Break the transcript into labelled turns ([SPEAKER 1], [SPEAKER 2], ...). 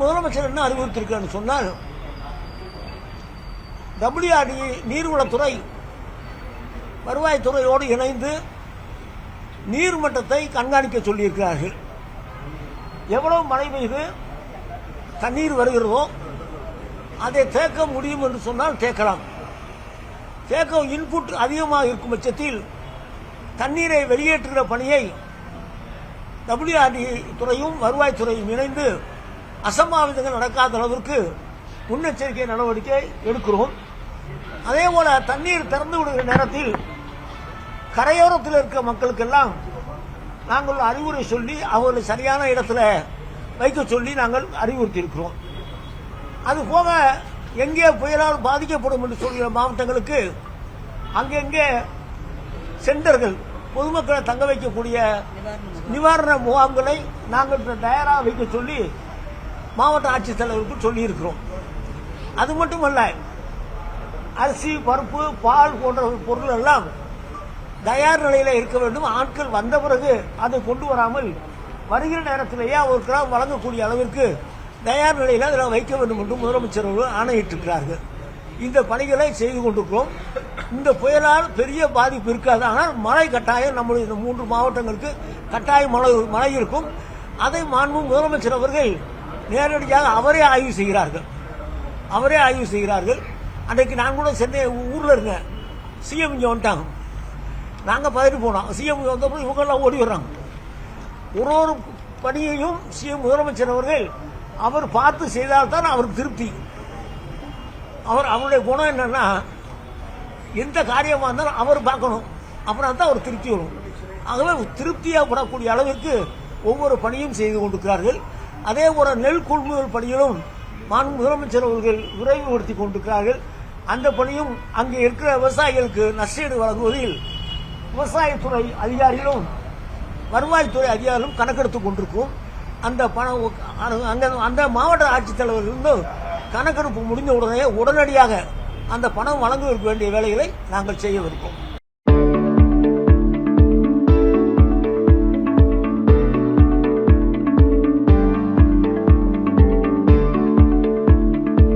[SPEAKER 1] முதலமைச்சர் என்ன அறிவுறுத்திருக்கான்னு சொன்னால், WRD நீர்வளத்துறை வருவாய்த்துறையோடு இணைந்து நீர்மட்டத்தை கண்காணிக்க சொல்லியிருக்கிறார்கள். எவ்வளவு மழை பெய்து தண்ணீர் வருகிறதோ அதை தேக்க முடியும் என்று சொன்னால் தேக்கலாம். தேக்க இன்புட் அதிகமாக இருக்கும் பட்சத்தில் தண்ணீரை வெளியேற்றுகிற பணியை WRD துறையும் வருவாய்த்துறையும் இணைந்து அசம்பாவிதங்கள் நடக்காத அளவிற்கு முன்னெச்சரிக்கை நடவடிக்கை எடுக்கிறோம். அதே போல தண்ணீர் திறந்து விடுகிற நேரத்தில் கரையோரத்தில் இருக்கிற மக்களுக்கெல்லாம் நாங்கள் அறிவுரை சொல்லி அவர்களை சரியான இடத்துல வைக்க சொல்லி நாங்கள் அறிவுறுத்தி இருக்கிறோம். அதுபோக எங்கே புயலால் பாதிக்கப்படும் என்று சொல்கிற மாவட்டங்களுக்கு அங்கெங்கே சென்டர்கள் பொதுமக்களை தங்க வைக்கக்கூடிய நிவாரண முகாம்களை நாங்கள் தயாராக வைக்க சொல்லி மாவட்ட ஆட்சித்தலைவருக்கு சொல்லி இருக்கிறோம். அது மட்டுமல்ல, அரிசி, பருப்பு, பால் போன்ற பொருள் எல்லாம் தயார் நிலையில் இருக்க வேண்டும். ஆட்கள் வந்த பிறகு அதை கொண்டு வராமல் வருகிற நேரத்திலேயே அவர்களுக்கு வழங்கக்கூடிய அளவிற்கு தயார் நிலையில் அதில் வைக்க வேண்டும் என்று முதலமைச்சர் அவர்கள் ஆணையிட்டிருக்கிறார்கள். இந்த பணிகளை செய்து கொண்டிருக்கிறோம். இந்த புயலால் பெரிய பாதிப்பு இருக்காது. ஆனால் மழை கட்டாயம் நம்முடைய இந்த 3 மாவட்டங்களுக்கு கட்டாயம் மழை இருக்கும். அதை மாண்பு முதலமைச்சர் அவர்கள் நேரடியாக அவரே ஆய்வு செய்கிறார்கள். அன்றைக்கு நான் கூட சென்னை ஊரில் இருந்தேன். சிஎம் இங்கே வந்துட்டாங்க. நாங்கள் பதவி போனோம். சிஎம் வந்தப்போ இவங்கெல்லாம் ஓடி வர்றாங்க. ஒரு பணியையும் சிஎம் முதலமைச்சர் அவர்கள் அவர் பார்த்து செய்தால்தான் அவருக்கு திருப்தி. அவருடைய குணம் என்னன்னா, எந்த காரியமாக இருந்தாலும் அவர் பார்க்கணும், அப்புறம் தான் அவர் திருப்தி வரும். ஆகவே திருப்தியாகப்படக்கூடிய அளவிற்கு ஒவ்வொரு பணியும் செய்து கொண்டிருக்கிறார்கள். அதே போல நெல் கொள்முதல் பணியிலும் மாண்பு முதலமைச்சர் அவர்கள் விரைவுபடுத்தி கொண்டிருக்கிறார்கள். அந்த பணியும் அங்கே இருக்கிற விவசாயிகளுக்கு நஷ்டஈடு வழங்குவதில் விவசாயத்துறை அதிகாரிகளும் வருவாய்த்துறை அதிகாரிகளும் கணக்கெடுத்துக் கொண்டிருக்கும். அந்த பணம் அந்த மாவட்ட ஆட்சித்தலைவர்கள் கணக்கெடுப்பு முடிந்த உடனடியாக அந்த பணம் வழங்குவதற்கு வேண்டிய வேலைகளை நாங்கள் செய்யவிருக்கோம்.